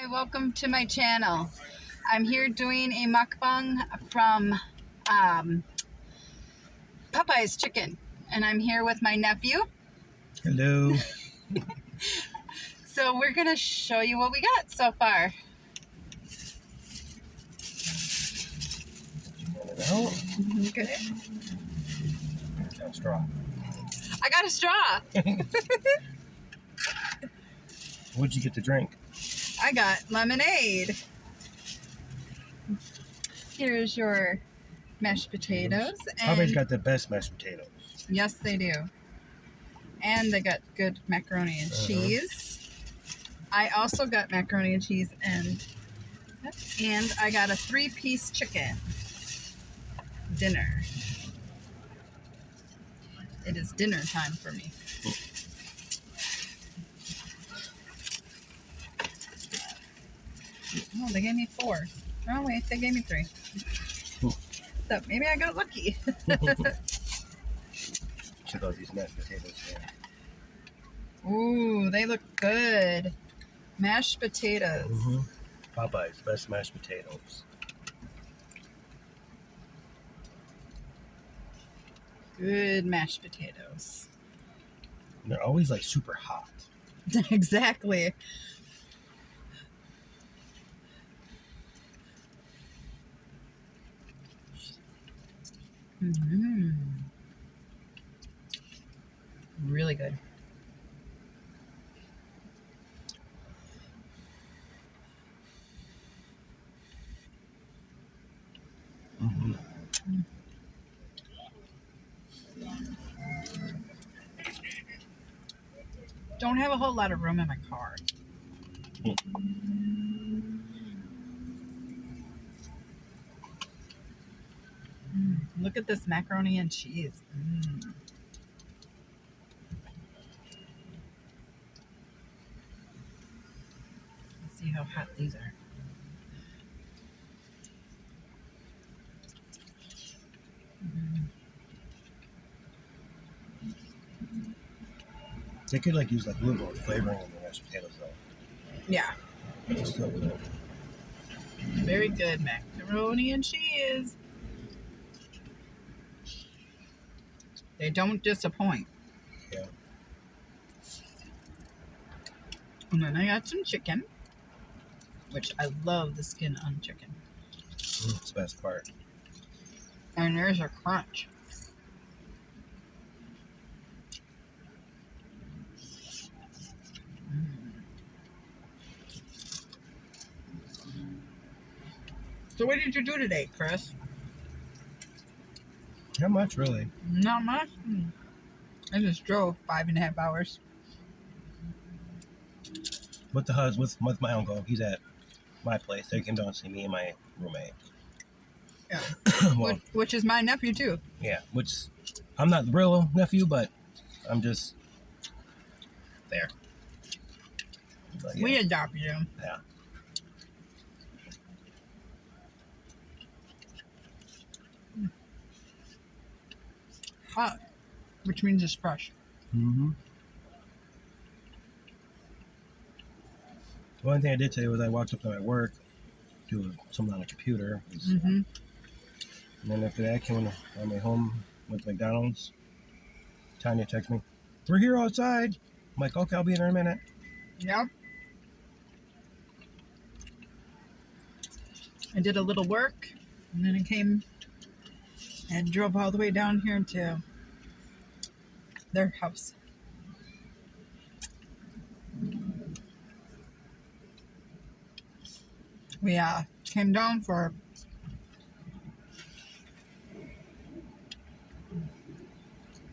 Hi, welcome to my channel. I'm here doing a mukbang from Popeyes chicken, and I'm here with my nephew. Hello. So we're gonna show you what we got so far. Okay. Got a straw. I got a straw. What'd you get to drink? I got lemonade. Here's your mashed potatoes. Popeyes got the best mashed potatoes. Yes, they do. And they got good macaroni and cheese. I also got macaroni and cheese and I got a 3-piece chicken dinner. It is dinner time for me. Oh, they gave me 4. Oh, wait, they gave me 3. So maybe I got lucky. Check out these mashed potatoes here. Ooh, they look good. Mashed potatoes. Popeyes, best mashed potatoes. Good mashed potatoes. And they're always like super hot. Exactly. Really good. Don't have a whole lot of room in my car. Look at this macaroni and cheese. Let's see how hot these are. They could like use like a little more flavoring in the mashed potatoes though. Yeah. It's still good. Very good macaroni and cheese. They don't disappoint. Yeah. And then I got some chicken, which I love the skin on chicken. It's the best part. And there's a crunch. So what did you do today, Chris? Not much really. Not much. I just drove 5.5 hours. With the with my uncle. He's at my place. They came down to see me and my roommate. Yeah. Well, which is my nephew too. yeah, which I'm not the real nephew, but I'm just there. But, yeah. We adopted him. Yeah. Hot, which means it's fresh. One thing I did today was I walked up to my work, do something on the computer. And then after that, I came on my way home, went to McDonald's. Tanya texted me, "We're here outside." I'm like, "Okay, I'll be there in a minute." Yep. I did a little work, and then I came and drove all the way down here to their house. We came down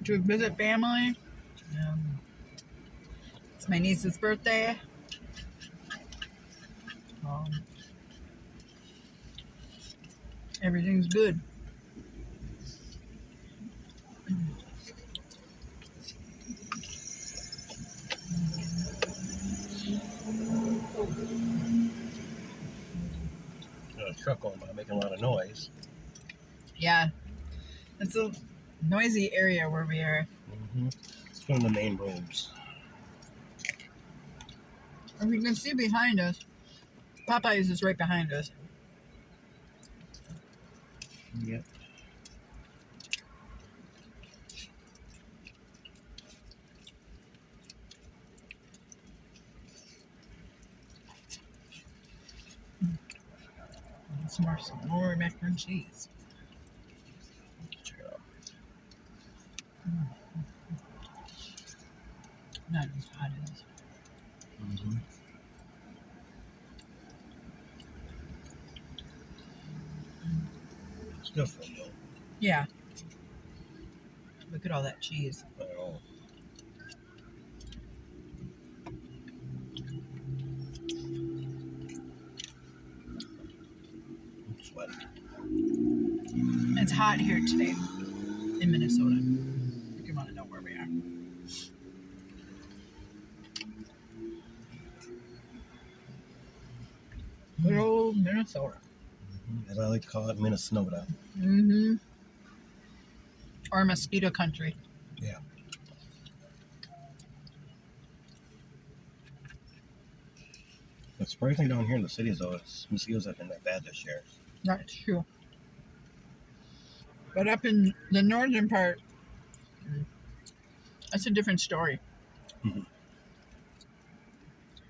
to visit family. It's my niece's birthday. Everything's good. Got a truck going by making a lot of noise. Yeah, it's a noisy area where we are. It's one of the main roads. As you can see behind us, Popeyes is right behind us. Yep. Some more macaroni and cheese. Check it out. Not as hot as. Mm-hmm. It's different though. Yeah. Look at all that cheese. I know. I'm sweating. It's hot here today in Minnesota. If you want to know where we are. Good old Minnesota. As I like to call it, Minnesota. Mm-hmm. Or mosquito country. Yeah. The surprising thing down here in the cities, though, is mosquitoes have been that bad this year. That's true. But up in the northern part, that's a different story. Mhm.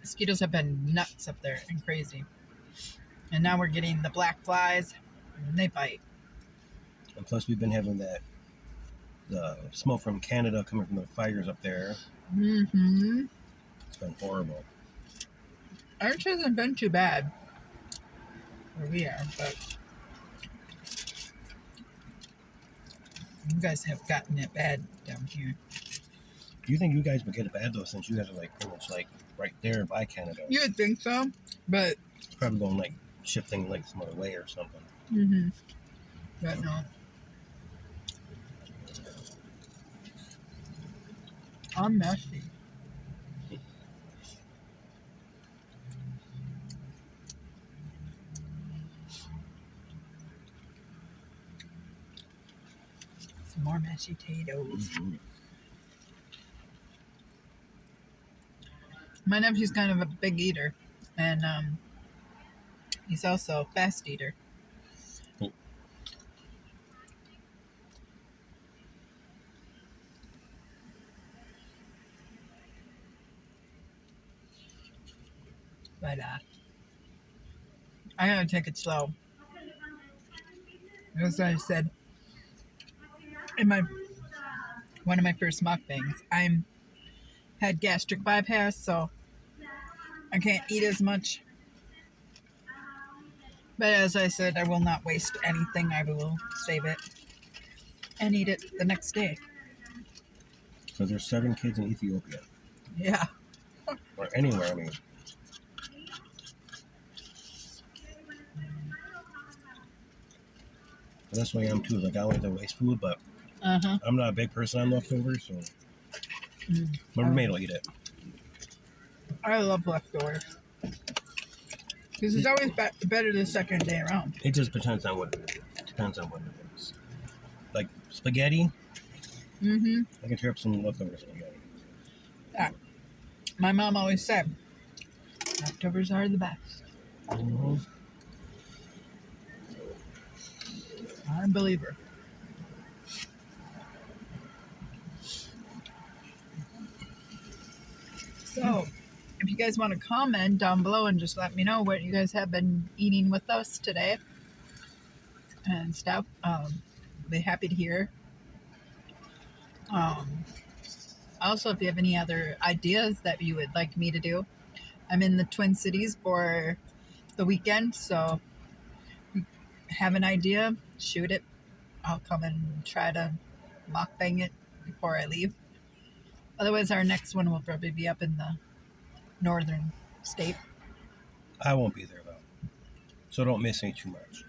Mosquitoes have been nuts up there and crazy. And now we're getting the black flies, and they bite. And plus, we've been having the smoke from Canada coming from the fires up there. Mm-hmm. It's been horrible. Ours hasn't been too bad where we are, but you guys have gotten it bad down here. Do you think you guys would get it bad, though, since you guys are, like, pretty much, like, right there by Canada? You would think so, but It's probably going, like, shifting, like, some other way or something. mm-hmm. But no. I'm messy. Some more mashed potatoes. Mm-hmm. My nephew's kind of a big eater, and he's also a fast eater. But I gotta take it slow. As I said in one of my first mukbangs, I'm had gastric bypass, so I can't eat as much. But as I said, I will not waste anything. I will save it and eat it the next day. So there's 7 kids in Ethiopia. Yeah. Or anywhere, I mean. And that's why I am, too. Like, I don't like to waste food, but Uh-huh. I'm not a big person on leftovers, so my roommate will eat it. I love leftovers. Because it's always better the second day around. It just depends on what it is. Like spaghetti, Mm-hmm. I can tear up some leftover spaghetti. Yeah. My mom always said, leftovers are the best. Mm-hmm. I believe her. So, if you guys want to comment down below and just let me know what you guys have been eating with us today and stuff, I'll be happy to hear. Also, if you have any other ideas that you would like me to do, I'm in the Twin Cities for the weekend, so if you have an idea, shoot it. I'll come and try to mukbang it before I leave. Otherwise, our next one will probably be up in the northern state. I won't be there though, so don't miss me too much.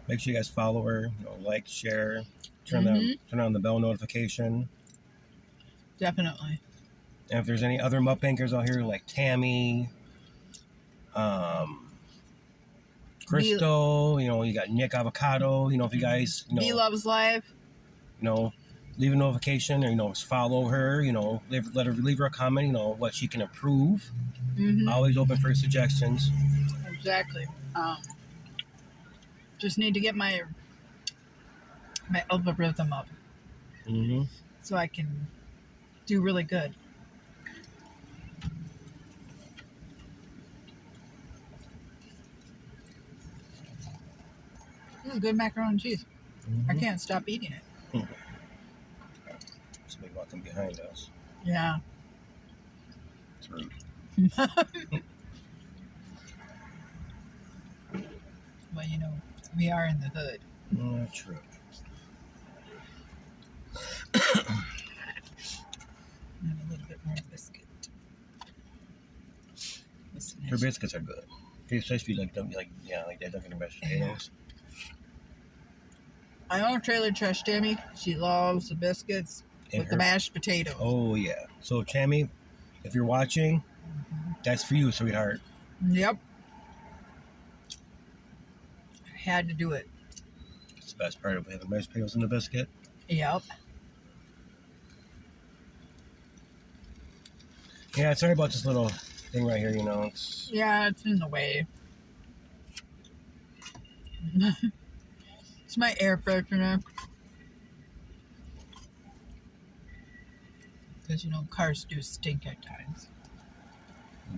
Make sure you guys follow her, like, share, turn on the bell notification. Definitely. And if there's any other mukbangers out here like Tammy, Crystal, you got Nick Avocado, if you guys, B Loves Live. leave a notification, or follow her. Leave her a comment. What she can improve. Always open for suggestions. Exactly. Just need to get my algorithm up so I can do really good. This is good macaroni and cheese. I can't stop eating it. Somebody walking behind us. Yeah. It's rude. Well, we are in the hood. True. And a little bit more biscuit. Her biscuits are good. Especially like that Dunkin' mashed potatoes. I know Trailer Trash Tammy. She loves the biscuits with the mashed potatoes. Oh yeah. So Tammy, if you're watching, that's for you, sweetheart. Yep. I had to do it. It's the best part of having mashed potatoes in the biscuit. Yep. Yeah, sorry about this little thing right here. It's it's in the way. It's my air freshener. Because, cars do stink at times.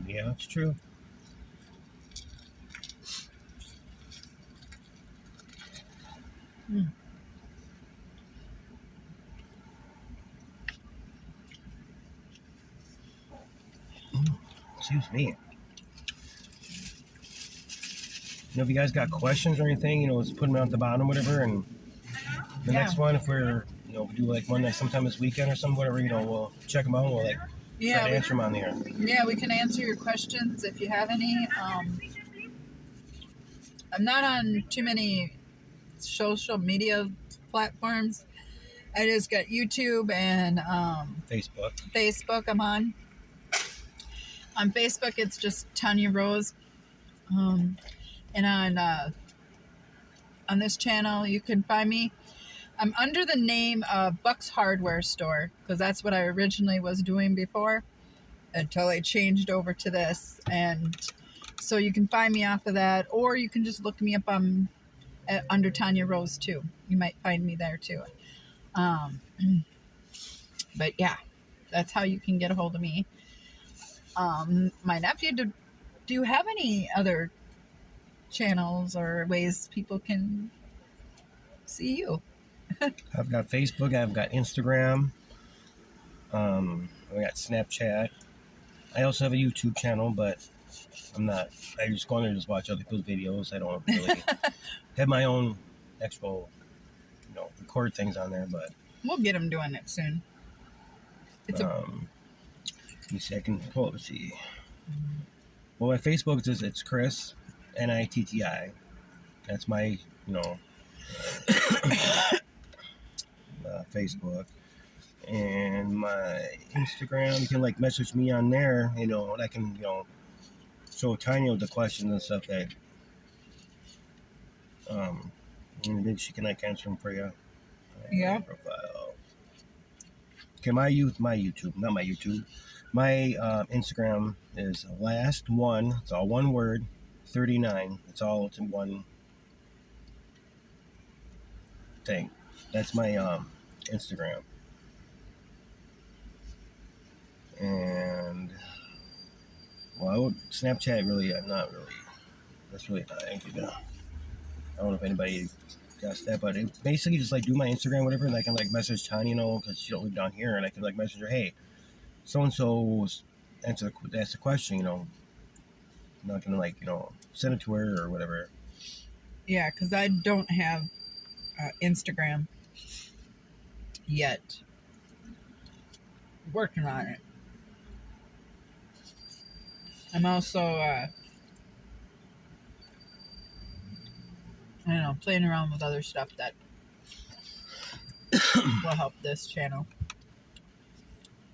Yeah, it's true. Excuse me. If you guys got questions or anything, let's put them out at the bottom, whatever. And the next one, if we're, we do like one night sometime this weekend or something, whatever, we'll check them out. We'll try to answer them on there. Yeah, we can answer your questions if you have any. I'm not on too many social media platforms. I just got YouTube and Facebook. Facebook I'm on. On Facebook, it's just Tanya Rose. And on this channel, you can find me. I'm under the name of Buck's Hardware Store because that's what I originally was doing before until I changed over to this. And so you can find me off of that, or you can just look me up under Tanya Rose too. You might find me there too. But yeah, that's how you can get a hold of me. My nephew, do you have any other channels or ways people can see you? I've got Facebook. I've got Instagram. I got Snapchat. I also have a YouTube channel, but I just go on there and just watch other people's videos. I don't really have my own actual, record things on there, but We'll get him doing it soon. let me see. I can pull up. Let's see. Well, my Facebook it's Chris Nitti. That's my Facebook, and my Instagram. You can message me on there. And I can show Tanya the questions and stuff that and maybe she can answer them for you. Yeah. Profile. Okay, my YouTube, not my YouTube. My Instagram is last one. It's all one word. 39. It's in one thing. That's my Instagram. And Snapchat really, I'm not really. That's really not anything. I don't know if anybody got that, but it basically just do my Instagram, whatever, and I can message Tanya, because she don't live down here, and I can message her, hey, so and so ask the question, I'm not gonna send it to her or whatever. Yeah, because I don't have Instagram yet. Working on it. I'm also playing around with other stuff that will help this channel.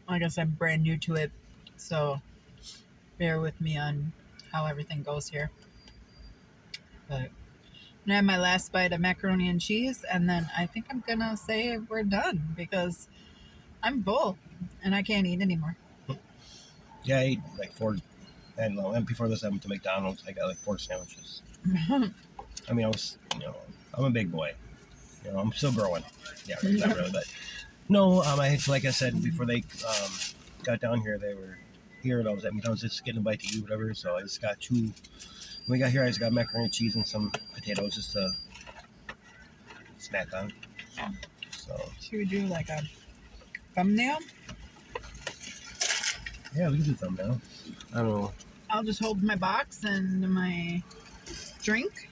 I guess I'm brand new to it, so bear with me on how everything goes here. But And I have my last bite of macaroni and cheese, and then I think I'm gonna say we're done because I'm full and I can't eat anymore. Yeah, I ate like 4. And before this, I went to McDonald's. I got like 4 sandwiches. I mean, I'm a big boy. I'm still growing. Yeah, not really, but no. Like I said before they got down here, they were here. And I was at McDonald's just getting a bite to eat, whatever. So I just got 2. When we got here, I just got macaroni and cheese and some potatoes just to snack on. So Should we do like a thumbnail? yeah, we can do thumbnail. I don't know. I'll just hold my box and my drink.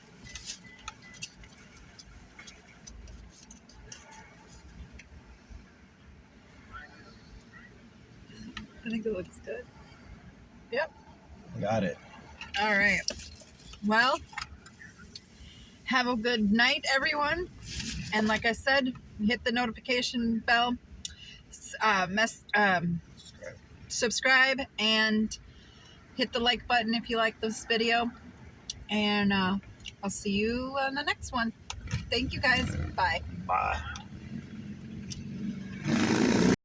I think it looks good. Yep. Got it. All right. Well, have a good night, everyone. And like I said, hit the notification bell, subscribe, and hit the like button if you like this video. And I'll see you on the next one. Thank you, guys. Bye. Bye.